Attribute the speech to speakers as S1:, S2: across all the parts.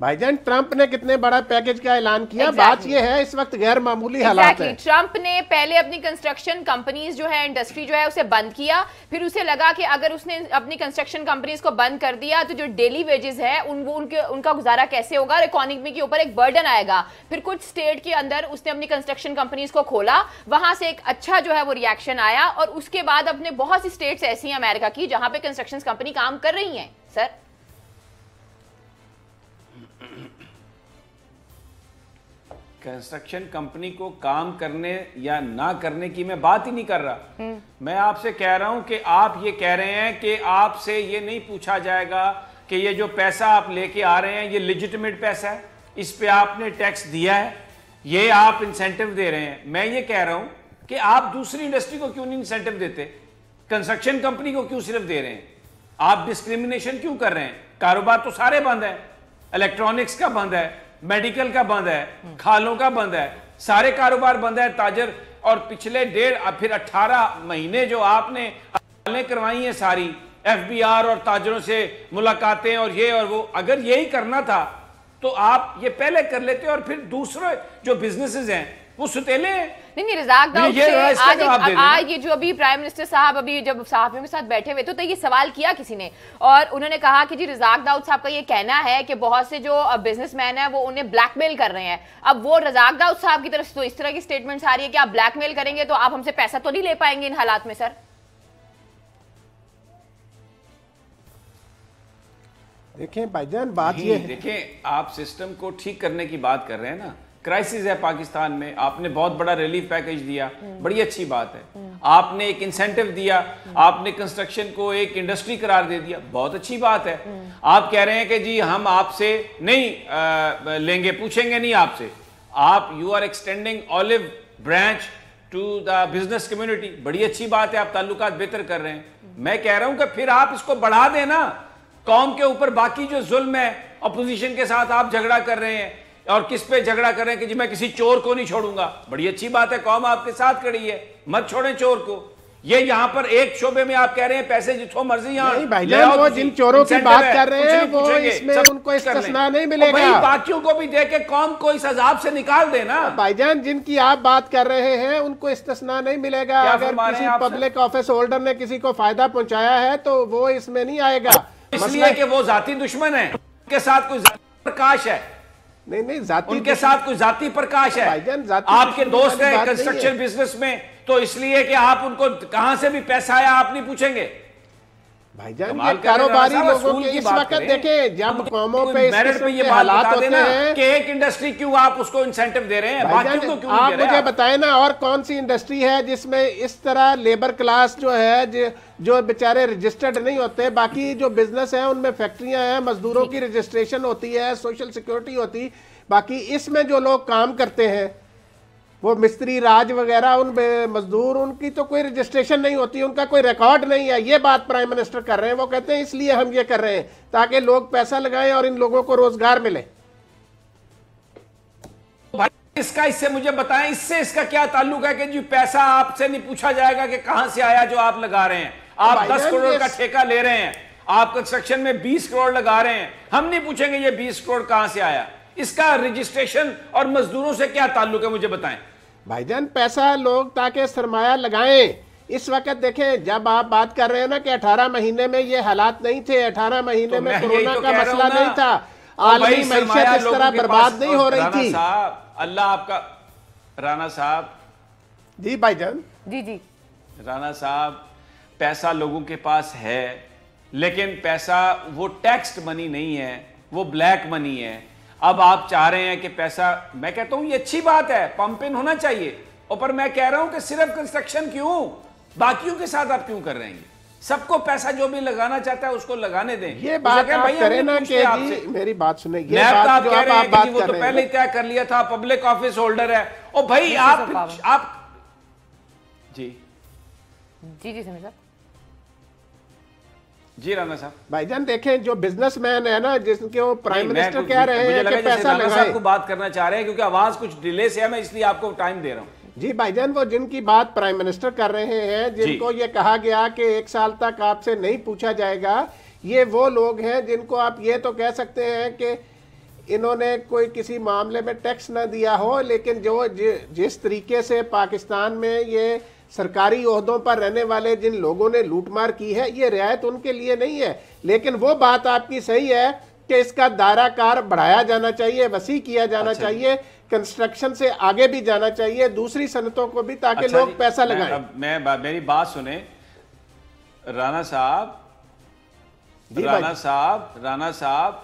S1: بھائی جان ٹرمپ نے کتنے بڑا پیکج کا اعلان کیا, بات یہ ہے اس وقت غیر معمولی حالات ہیں.
S2: ٹرمپ نے پہلے اپنی کنسٹرکشن کمپنیز جو ہے, انڈسٹری جو ہے اسے بند کیا, پھر اسے لگا کہ اگر اس نے اپنی کنسٹرکشن کمپنیز کو بند کر دیا تو جو ڈیلی ویجز ہے ان کا گزارا کیسے ہوگا اور اکانومی کے اوپر ایک برڈن آئے گا. پھر کچھ اسٹیٹ کے اندر اس نے اپنی کنسٹرکشن کمپنیز کو کھولا, وہاں سے ایک اچھا جو ہے وہ ریئیکشن آیا, اور اس کے بعد اپنے بہت سی اسٹیٹس ایسی ہیں امریکہ کی جہاں پہ کنسٹرکشن کمپنی کام کر رہی ہیں. سر
S3: کنسٹرکشن کمپنی کو کام کرنے یا نہ کرنے کی میں بات ہی نہیں کر رہا. میں آپ سے کہہ رہا ہوں کہ آپ یہ کہہ رہے ہیں کہ آپ سے یہ نہیں پوچھا جائے گا کہ یہ جو پیسہ آپ لے کے آ رہے ہیں یہ لیجٹمیٹ پیسہ ہے, اس پہ آپ نے ٹیکس دیا ہے, یہ آپ انسینٹیو دے رہے ہیں. میں یہ کہہ رہا ہوں کہ آپ دوسری انڈسٹری کو کیوں نہیں انسینٹیو دیتے, کنسٹرکشن کمپنی کو کیوں صرف دے رہے ہیں؟ آپ ڈسکریمنیشن کیوں کر رہے ہیں؟ کاروبار تو سارے بند ہیں, الیکٹرانکس کا بند ہے, میڈیکل کا بند ہے, کھالوں کا بند ہے, سارے کاروبار بند ہے. تاجر اور پچھلے پھر 18 مہینے جو آپ نے کروائی ہیں ساری ایف بی آر اور تاجروں سے ملاقاتیں اور یہ اور وہ, اگر یہی کرنا تھا تو آپ یہ پہلے کر لیتے اور پھر دوسرے جو بزنسز ہیں وہ ستیلے ہیں.
S2: نہیں رزاق داؤد سے آج یہ جو ابھی پرائم منسٹر صاحب ابھی جب صحافیوں کے ساتھ بیٹھے ہوئے تو یہ سوال کیا کسی نے, اور انہوں نے کہا کہ جی رزاق داؤد صاحب کا یہ کہنا ہے کہ بہت سے جو بزنس مین ہیں وہ انہیں بلیک میل کر رہے ہیں. اب وہ رزاق داؤد صاحب کی طرف تو اس طرح کی سٹیٹمنٹس آ رہی ہے کہ آپ بلیک میل کریں گے تو آپ ہم سے پیسہ تو نہیں لے پائیں گے ان حالات میں. سر
S1: دیکھیں بھائی جان بات یہ ہے,
S3: دیکھیں آپ سسٹم کو ٹھیک کرنے کی بات کر رہے ہیں نا, کرائسس ہے پاکستان میں, آپ نے بہت بڑا ریلیف پیکج دیا, بڑی اچھی بات ہے. آپ نے ایک انسینٹیو دیا, آپ نے کنسٹرکشن کو ایک انڈسٹری قرار دے دیا, بہت اچھی بات ہے. آپ کہہ رہے ہیں کہ جی ہم آپ سے نہیں لیں گے, پوچھیں گے نہیں آپ سے. آپ you are extending olive branch to the business community, بڑی اچھی بات ہے, آپ تعلقات بہتر کر رہے ہیں. میں کہہ رہا ہوں کہ پھر آپ اس کو بڑھا دیں نا, قوم کے اوپر باقی جو ظلم ہے, اپوزیشن کے ساتھ آپ جھگڑا کر رہے ہیں, اور کس پہ جھگڑا کر رہے ہیں کہ جی میں کسی چور کو نہیں چھوڑوں گا. بڑی اچھی بات ہے, قوم آپ کے ساتھ کھڑی ہے, مت چھوڑیں چور کو. یہ یہاں پر ایک شعبے میں آپ کہہ رہے ہیں پیسے جتوں مرضی یہاں
S1: بھائی جان, وہ جن چوروں کی بات کر رہے ہیں وہ اس میں ان کو استثناء نہیں ملے گا.
S3: باقیوں کو بھی دے کے قوم کو اس عذاب سے نکال دینا.
S1: بھائی جان جن کی آپ بات کر رہے ہیں ان کو استثناء نہیں ملے گا. اگر کسی پبلک آفس ہولڈر نے کسی کو فائدہ پہنچایا ہے تو وہ اس میں نہیں آئے گا,
S3: اس لیے کہ وہ ذاتی دشمن ہے, ان کے ساتھ کوئی ذاتی پرکاش ہے.
S1: نہیں ذاتی
S3: ان کے ساتھ کوئی ذاتی پرکاش ہے. آپ کے دوست ہیں کنسٹرکشن بزنس میں, تو اس لیے کہ آپ ان کو کہاں سے بھی پیسہ آیا آپ نہیں پوچھیں گے.
S1: بھائی جان یہ کاروباری لوگوں کی اس وقت دیکھیں جب قوموں پہ اس قسم کے حالات ہوتے ہیں کہ
S3: ایک انڈسٹری کیوں آپ اس کو انسینٹیو دے رہے ہیں, باقیوں کو کیوں
S1: آپ مجھے بتائیں نا اور کون سی انڈسٹری ہے جس میں اس طرح لیبر کلاس جو ہے جو بیچارے رجسٹرڈ نہیں ہوتے. باقی جو بزنس ہیں ان میں فیکٹریاں ہیں, مزدوروں کی رجسٹریشن ہوتی ہے, سوشل سیکیورٹی ہوتی. باقی اس میں جو لوگ کام کرتے ہیں وہ مستری راج وغیرہ, ان مزدور, ان کی تو کوئی رجسٹریشن نہیں ہوتی, ان کا کوئی ریکارڈ نہیں ہے. یہ بات پرائم منسٹر کر رہے ہیں. وہ کہتے ہیں اس لیے ہم یہ کر رہے ہیں تاکہ لوگ پیسہ لگائیں اور ان لوگوں کو روزگار ملے.
S3: اس کا اس سے مجھے بتائیں, اس سے اس کا کیا تعلق ہے کہ جی پیسہ آپ سے نہیں پوچھا جائے گا کہ کہاں سے آیا جو آپ لگا رہے ہیں. آپ 10 کروڑ کا ٹھیکہ لے رہے ہیں, آپ کنسٹرکشن میں 20 کروڑ لگا رہے ہیں, ہم نہیں پوچھیں گے یہ 20 کروڑ کہاں سے آیا. اس کا رجسٹریشن اور مزدوروں سے کیا تعلق ہے مجھے بتائیں.
S1: بھائی جان پیسہ لوگ تاکہ سرمایہ لگائیں. اس وقت دیکھیں جب آپ بات کر رہے ہیں نا کہ 18 مہینے میں یہ حالات نہیں تھے, 18 مہینے میں کورونا کا مسئلہ نہیں تھا, عالمی معیشت اس طرح برباد نہیں ہو رہی تھی.
S3: اللہ آپ کا رانا صاحب.
S1: جی بھائی جان.
S2: جی
S3: رانا صاحب, پیسہ لوگوں کے پاس ہے لیکن پیسہ وہ ٹیکسڈ منی نہیں ہے, وہ بلیک منی ہے. اب آپ چاہ رہے ہیں کہ پیسہ, میں کہتا ہوں یہ اچھی بات ہے, پمپ ان ہونا چاہیے. اور پر میں کہہ رہا ہوں کہ صرف کنسٹرکشن کیوں, باقیوں کے ساتھ آپ کیوں کر رہے ہیں؟ سب کو پیسہ جو بھی لگانا چاہتا ہے اس کو لگانے دیں.
S1: یہ بات آپ کریں نا کہ جی میری بات سنیں, یہ بات جو آپ بات کر رہے ہیں وہ
S3: تو پہلے ہی طے کر لیا تھا, پبلک آفس ہولڈر ہے. اور بھائی آپ جی
S2: سمجھ صاحب.
S3: جی رانا صاحب.
S1: بھائی جان دیکھیں جو بزنس مین ہے نا جس کے وہ پرائم منسٹر کہہ رہے ہیں کہ پیسہ لگائیں,
S3: صاحب کو بات کرنا چاہ رہے ہیں کیونکہ آواز کچھ ڈیلے سے ہے, میں اس لیے آپ کو ٹائم دے رہا ہوں.
S1: جی بھائی جان وہ جن کی بات پرائم منسٹر کر رہے ہیں, جن کو یہ کہا گیا کہ 1 سال تک آپ سے نہیں پوچھا جائے گا, یہ وہ لوگ ہیں جن کو آپ یہ تو کہہ سکتے ہیں کہ انہوں نے کوئی کسی معاملے میں ٹیکس نہ دیا ہو، لیکن جس طریقے سے پاکستان میں یہ سرکاری عہدوں پر رہنے والے جن لوگوں نے لوٹ مار کی ہے، یہ رعایت ان کے لیے نہیں ہے. لیکن وہ بات آپ کی صحیح ہے کہ اس کا دائرہ کار بڑھایا جانا چاہیے، وسیع کیا جانا چاہیے، کنسٹرکشن سے آگے بھی جانا چاہیے دوسری صنعتوں کو بھی، تاکہ لوگ پیسہ لگائیں.
S3: میری بات سنیں رانا صاحب،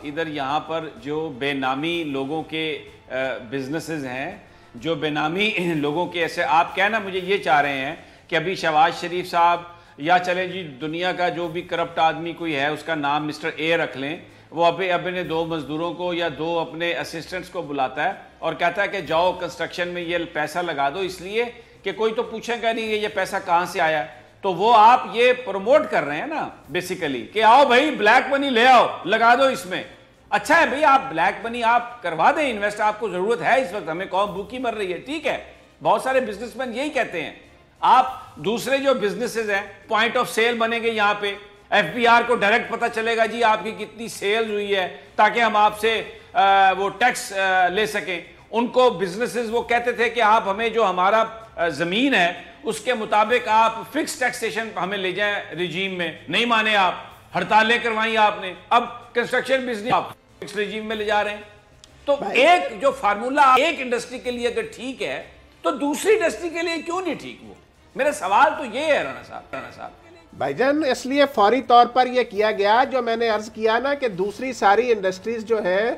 S3: ادھر یہاں پر جو بے نامی لوگوں کے بزنسز ہیں، جو بے نامی لوگوں کے ایسے، آپ کہنا مجھے یہ چاہ رہے ہیں کہ ابھی شہباز شریف صاحب یا چلے جی دنیا کا جو بھی کرپٹ آدمی کوئی ہے اس کا نام مسٹر اے رکھ لیں، وہ اپنے 2 مزدوروں کو یا 2 اپنے اسسٹنٹس کو بلاتا ہے اور کہتا ہے کہ جاؤ کنسٹرکشن میں یہ پیسہ لگا دو، اس لیے کہ کوئی تو پوچھے گا نہیں کہ یہ پیسہ کہاں سے آیا. تو وہ آپ یہ پروموٹ کر رہے ہیں نا بیسیکلی کہ آؤ بھائی بلیک منی لے آؤ لگا دو اس میں. اچھا ہے بھئی آپ بلیک منی آپ کروا دیں انویسٹ، آپ کو ضرورت ہے اس وقت، ہمیں قوم بھوکی مر رہی ہے، ٹھیک ہے. بہت سارے بزنس مین یہی کہتے ہیں. آپ دوسرے جو بزنسز ہیں پوائنٹ آف سیل بنے گے یہاں پہ، ایف بی آر کو ڈائریکٹ پتہ چلے گا جی آپ کی کتنی سیلز ہوئی ہے تاکہ ہم آپ سے وہ ٹیکس لے سکیں. ان کو بزنسز وہ کہتے تھے کہ آپ ہمیں جو ہمارا زمین ہے اس کے مطابق آپ فکس ٹیکسیشن ہمیں لے جائیں ریجیم میں، نہیں مانے آپ، ہڑتالیں کروائیں آپ نے. اب کنسٹرکشن بزنس آپ فکس ریجیم میں لے جا رہے ہیں. تو ایک جو فارمولا ایک انڈسٹری کے لیے اگر ٹھیک ہے تو دوسری انڈسٹری کے لیے کیوں نہیں ٹھیک؟ وہ میرا سوال تو یہ ہے رانا صاحب.
S1: بھائی جان اس لیے فوری طور پر یہ کیا گیا جو میں نے عرض کیا نا کہ دوسری ساری انڈسٹریز جو ہیں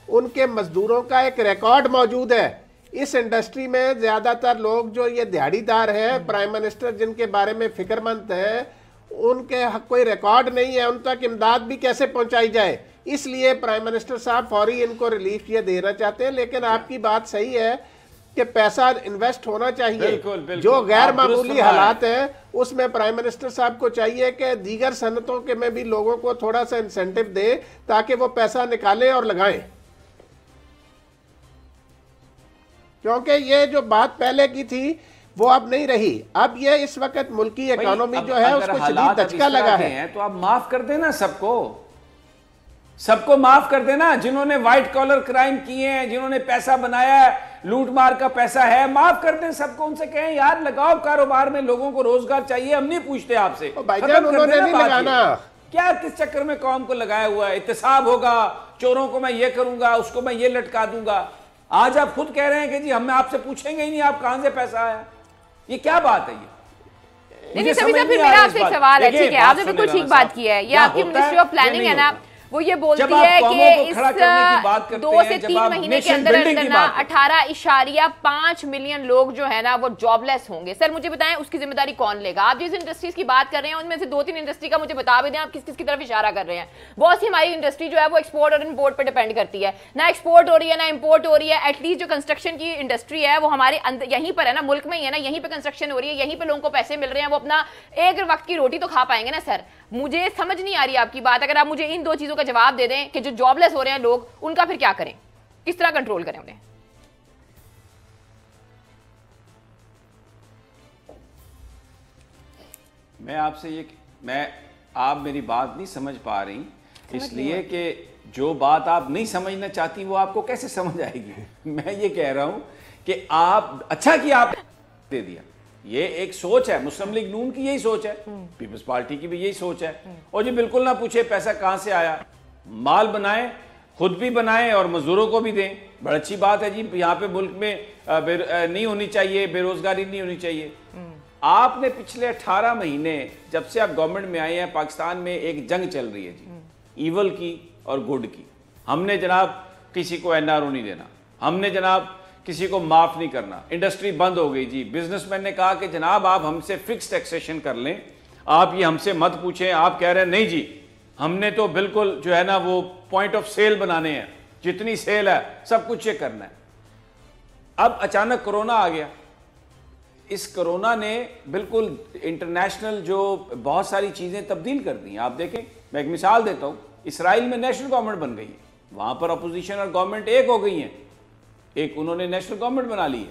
S1: ان کے مزدوروں کا ایک ریکارڈ موجود ہے. اس انڈسٹری میں زیادہ تر لوگ جو یہ دیہڑی دار ہیں، پرائم منسٹر جن کے بارے میں فکر مند ہیں، ان کے کوئی ریکارڈ نہیں ہے، ان تک امداد بھی کیسے پہنچائی جائے. اس لیے پرائم منسٹر صاحب فوری ان کو ریلیف یہ دینا چاہتے ہیں. لیکن آپ کی بات صحیح ہے کہ پیسہ انویسٹ ہونا چاہیے. جو غیر معمولی حالات ہیں اس میں پرائم منسٹر صاحب کو چاہیے کہ دیگر صنعتوں کے میں بھی لوگوں کو تھوڑا سا انسینٹیو دے تاکہ وہ پیسہ نکالیں اور لگائیں. کیونکہ یہ جو بات پہلے کی تھی وہ اب نہیں رہی. اب یہ اس وقت ملکی اکانومی جو ہے اس کو شدید دھچکا لگا ہے.
S3: تو آپ معاف کر دینا سب کو معاف کر دینا. جنہوں نے وائٹ کالر کرائم کیے ہیں، جنہوں نے پیسہ بنایا ہے، لوٹ مار کا پیسہ ہے، معاف کر دیں سب کو. ان سے کہیں یار لگاؤ کاروبار میں، لوگوں کو روزگار چاہیے، ہم نہیں پوچھتے آپ سے.
S1: بھائی جان انہوں نے نہیں لگانا.
S3: کیا کس چکر میں قوم کو لگایا ہوا ہے؟ احتساب ہوگا، چوروں کو میں یہ کروں گا، اس کو میں یہ لٹکا دوں گا. آج آپ خود کہہ رہے ہیں کہ جی ہم آپ سے پوچھیں گے ہی نہیں آپ کہاں سے پیسہ آیا. یہ کیا بات ہے؟ یہ
S2: نہیں سبھی صاحب میرا آپ سے ایک سوال ہے. ٹھیک ہے آپ نے بالکل ٹھیک بات کی ہے. یہ آپ کی منسٹری آف پلاننگ ہے نا، وہ یہ بولتی ہے کہ اس 2 سے 3 مہینے کے اندر نا 18.5 ملین لوگ جو ہے نا وہ جاب لیس ہوں گے. سر مجھے بتائیں اس کی ذمہ داری کون لے گا؟ آپ جس انڈسٹریز کی بات کر رہے ہیں ان میں سے 2-3 انڈسٹری کا مجھے بتا بھی دیں آپ کس کس کی طرف اشارہ کر رہے ہیں. بہت سی ہماری انڈسٹری جو ہے وہ ایکسپورٹ اور امپورٹ پہ ڈیپینڈ کرتی ہے. نہ ایکسپورٹ ہو رہی ہے نہ امپورٹ ہو رہی ہے. ایٹ لیسٹ جو کنسٹرکشن کی انڈسٹری ہے وہ ہمارے یہیں پر ہے نا، ملک میں ہی ہے نا، یہیں پہ کنسٹرکشن ہو رہی ہے، یہیں پہ لوگوں کو پیسے مل رہے ہیں، وہ اپنا ایک وقت کی روٹی تو کھا پائیں گے نا. سر مجھے سمجھ نہیں آ رہی آپ کی بات. اگر آپ مجھے ان 2 چیزوں کا جواب دے دیں کہ جو جاب لیس ہو رہے ہیں لوگ ان کا پھر کیا کریں، کس طرح کنٹرول کریں انہیں؟
S3: آپ میری بات نہیں سمجھ پا رہی، اس لیے کہ جو بات آپ نہیں سمجھنا چاہتی وہ آپ کو کیسے سمجھ آئے گی. میں یہ کہہ رہا ہوں کہ آپ اچھا کیا آپ دے دیا. یہ ایک سوچ ہے، مسلم لیگ نون کی یہی سوچ ہے، پیپلز پارٹی کی بھی یہی سوچ ہے. اور جی بالکل نہ پوچھے پیسہ کہاں سے آیا، مال بنائیں، خود بھی بنائیں اور مزدوروں کو بھی دیں. بڑی اچھی بات ہے جی. یہاں پہ ملک میں نہیں ہونی چاہیے، بے روزگاری نہیں ہونی چاہیے. آپ نے پچھلے 18 مہینے جب سے آپ گورنمنٹ میں آئے ہیں پاکستان میں ایک جنگ چل رہی ہے جی، ایول کی اور گڈ کی. ہم نے جناب کسی کو این آر او نہیں دینا، ہم نے جناب کسی کو معاف نہیں کرنا. انڈسٹری بند ہو گئی جی. بزنس مین نے کہا کہ جناب آپ ہم سے فکس ٹیکسیشن کر لیں، آپ یہ ہم سے مت پوچھیں. آپ کہہ رہے ہیں نہیں جی ہم نے تو بالکل جو ہے نا وہ پوائنٹ آف سیل بنانے ہیں، جتنی سیل ہے سب کچھ یہ کرنا ہے. اب اچانک کرونا آ گیا. اس کرونا نے بالکل انٹرنیشنل جو بہت ساری چیزیں تبدیل کر دی ہیں. آپ دیکھیں میں ایک مثال دیتا ہوں. اسرائیل میں نیشنل گورنمنٹ بن گئی ہے، وہاں پر اپوزیشن اور گورنمنٹ ایک ہو گئی ہیں، ایک انہوں نے نیشنل گورنمنٹ بنا لی ہے.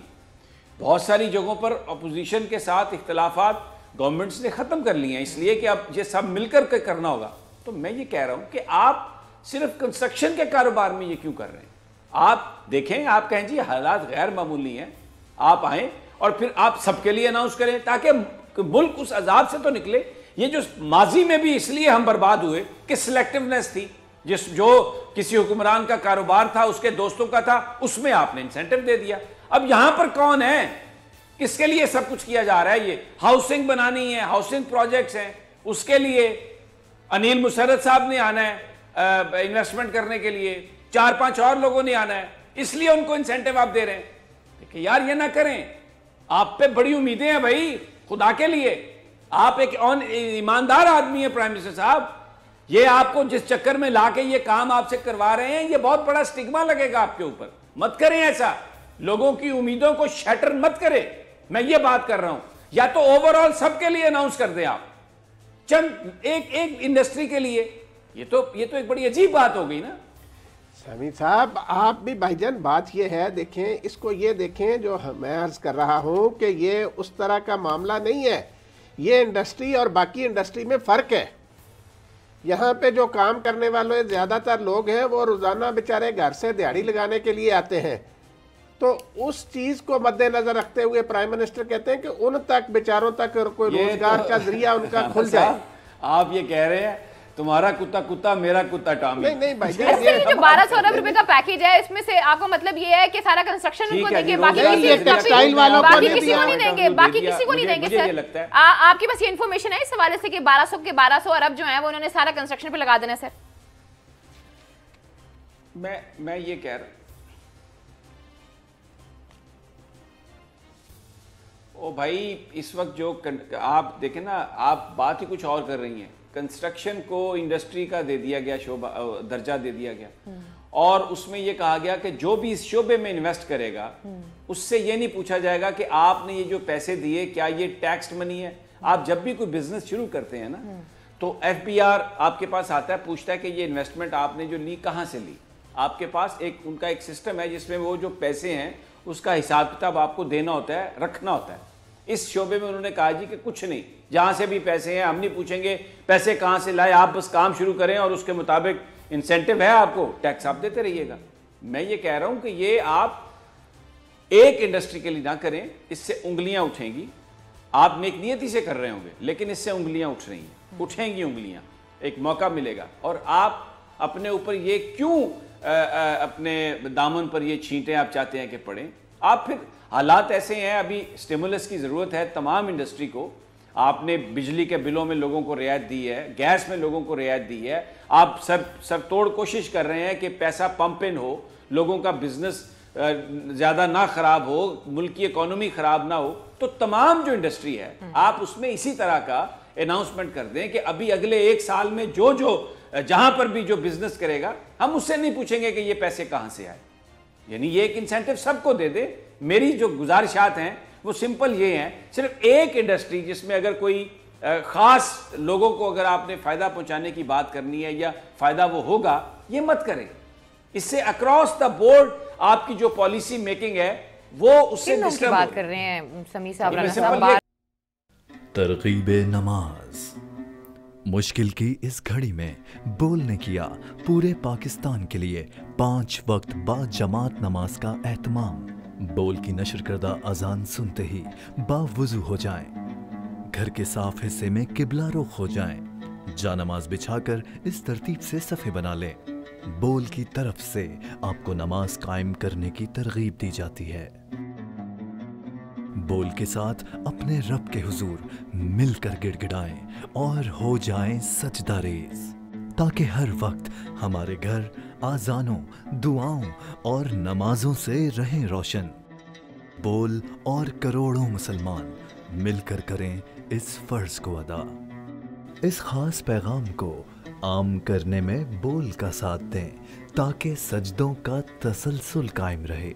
S3: بہت ساری جگہوں پر اپوزیشن کے ساتھ اختلافات گورنمنٹس نے ختم کر لی ہیں، اس لیے کہ اب یہ سب مل کر کرنا ہوگا. تو میں یہ کہہ رہا ہوں کہ آپ صرف کنسٹرکشن کے کاروبار میں یہ کیوں کر رہے ہیں؟ آپ دیکھیں, آپ کہیں جی حالات غیر معمولی ہیں, آپ آئیں اور پھر آپ سب کے لیے اناؤنس کریں تاکہ ملک اس عذاب سے تو نکلے. یہ جو ماضی میں بھی اس لیے ہم برباد ہوئے کہ سلیکٹیونیس تھی, جو کسی حکمران کا کاروبار تھا, اس کے دوستوں کا تھا, اس میں آپ نے انسینٹیو دے دیا. اب یہاں پر کون ہے, کس کے لیے سب کچھ کیا جا رہا ہے؟ یہ ہاؤسنگ بنانی ہے, ہاؤسنگ پروجیکٹس ہیں, اس کے لیے انیل مسرت صاحب نے آنا ہے انویسٹمنٹ کرنے کے لیے, 4-5 اور لوگوں نے آنا ہے, اس لیے ان کو انسینٹیو آپ دے رہے ہیں. کہ یار یہ نہ کریں, آپ پہ بڑی امیدیں ہیں بھائی, خدا کے لیے. آپ ایک ایماندار آدمی ہیں پرائم منسٹر صاحب, یہ آپ کو جس چکر میں لا کے یہ کام آپ سے کروا رہے ہیں, یہ بہت بڑا سٹگما لگے گا آپ کے اوپر. مت کریں ایسا, لوگوں کی امیدوں کو شیٹر مت کریں. میں یہ بات کر رہا ہوں, یا تو اوور آل سب کے لیے اناؤنس کر دیں آپ, چند ایک انڈسٹری کے لیے. یہ تو ایک بڑی عجیب بات ہو گئی نا.
S1: سمیع صاحب آپ بھی بھائی جان, بات یہ ہے, دیکھیں اس کو, یہ دیکھیں جو میں عرض کر رہا ہوں کہ یہ اس طرح کا معاملہ نہیں ہے. یہ انڈسٹری اور باقی انڈسٹری میں فرق ہے. یہاں پہ جو کام کرنے والے زیادہ تر لوگ ہیں وہ روزانہ بیچارے گھر سے دیہڑی لگانے کے لیے آتے ہیں. تو اس چیز کو مد نظر رکھتے ہوئے پرائم منسٹر کہتے ہیں کہ ان تک بیچاروں تک کوئی روزگار کا ذریعہ ان کا کھل جائے.
S3: آپ یہ کہہ رہے ہیں تمہارا کتا میرا کتا ٹامی.
S1: نہیں بھائی
S2: جو 1200 ارب روپے کا پیکیج ہے, اس میں سے آپ کو مطلب یہ ہے کہ سارا کنسٹرکشن ان کو دیں گے, باقی کسی کو نہیں دیں گے, باقی کسی کو نہیں دیں گے. سر آپ کی بس یہ انفارمیشن ہے اس حوالے سے کہ 1200 ارب جو ہیں وہ انہوں نے سارا کنسٹرکشن پہ لگا دینا ہے. سر
S3: میں یہ کہہ رہا ہوں, او بھائی اس وقت جو آپ دیکھیں نا, آپ بات ہی کچھ اور کر رہی ہیں. کنسٹرکشن کو انڈسٹری کا دے دیا گیا شعبہ, درجہ دے دیا گیا, اور اس میں یہ کہا گیا کہ جو بھی اس شعبے میں انویسٹ کرے گا اس سے یہ نہیں پوچھا جائے گا کہ آپ نے یہ جو پیسے دیے کیا یہ ٹیکسڈ منی ہے. آپ جب بھی کوئی بزنس شروع کرتے ہیں نا تو ایف بی آر آپ کے پاس آتا ہے, پوچھتا ہے کہ یہ انویسٹمنٹ آپ نے جو لی کہاں سے لی. آپ کے پاس ان کا ایک سسٹم ہے جس میں وہ جو پیسے ہیں اس کا حساب کتاب آپ کو دینا ہوتا ہے, رکھنا ہوتا ہے. اس شعبے میں انہوں نے کہا جی کہ کچھ نہیں, جہاں سے بھی پیسے ہیں ہم نہیں پوچھیں گے پیسے کہاں سے لائے, آپ بس کام شروع کریں اور اس کے مطابق انسینٹیو ہے آپ کو, ٹیکس آپ دیتے رہیے گا. میں یہ کہہ رہا ہوں کہ یہ آپ ایک انڈسٹری کے لیے نہ کریں, اس سے انگلیاں اٹھیں گی. آپ نیک نیتی سے کر رہے ہوں گے لیکن اس سے انگلیاں اٹھ رہی ہیں, اٹھیں گی انگلیاں, ایک موقع ملے گا. اور آپ اپنے اوپر یہ کیوں اپنے دامن پر یہ چھینٹیں آپ چاہتے ہیں کہ پڑیں؟ آپ پھر حالات ایسے ہیں, ابھی سٹیمولس کی ضرورت ہے تمام انڈسٹری کو. آپ نے بجلی کے بلوں میں لوگوں کو رعایت دی ہے, گیس میں لوگوں کو رعایت دی ہے, آپ سر توڑ کوشش کر رہے ہیں کہ پیسہ پمپ ان ہو, لوگوں کا بزنس زیادہ نہ خراب ہو, ملک کی اکانومی خراب نہ ہو. تو تمام جو انڈسٹری ہے آپ اس میں اسی طرح کا اناؤنسمنٹ کر دیں کہ ابھی اگلے 1 سال میں جو جہاں پر بھی جو بزنس کرے گا ہم اس سے نہیں پوچھیں گے کہ یہ پیسے کہاں سے آئے. یعنی یہ ایک انسینٹیو سب کو دے دے. میری جو گزارشات ہیں وہ سمپل یہ ہیں, صرف ایک انڈسٹری جس میں اگر کوئی خاص لوگوں کو اگر آپ نے فائدہ پہنچانے کی بات کرنی ہے یا فائدہ وہ ہوگا, یہ مت کریں. اس سے اکراس دا بورڈ آپ کی جو پالیسی میکنگ ہے وہ اس سے ڈسٹرب
S2: بات کر رہے ہیں. سمیع صاحب
S4: ترغیب نماز. مشکل کی اس گھڑی میں بول نے کیا پورے پاکستان کے لیے 5 وقت با جماعت نماز کا اہتمام. بول کی نشر کردہ اذان سنتے ہی باوضو ہو جائیں, گھر کے صاف حصے میں قبلہ رخ ہو جائیں, جا نماز بچھا کر اس ترتیب سے صفے بنا لیں. بول کی طرف سے آپ کو نماز قائم کرنے کی ترغیب دی جاتی ہے. بول کے ساتھ اپنے رب کے حضور مل کر گڑ گڑائیں اور ہو جائیں سجدہ ریز, تاکہ ہر وقت ہمارے گھر آذانوں, دعاؤں اور نمازوں سے رہیں روشن. بول اور کروڑوں مسلمان مل کر کریں اس فرض کو ادا. اس خاص پیغام کو عام کرنے میں بول کا ساتھ دیں تاکہ سجدوں کا تسلسل قائم رہے.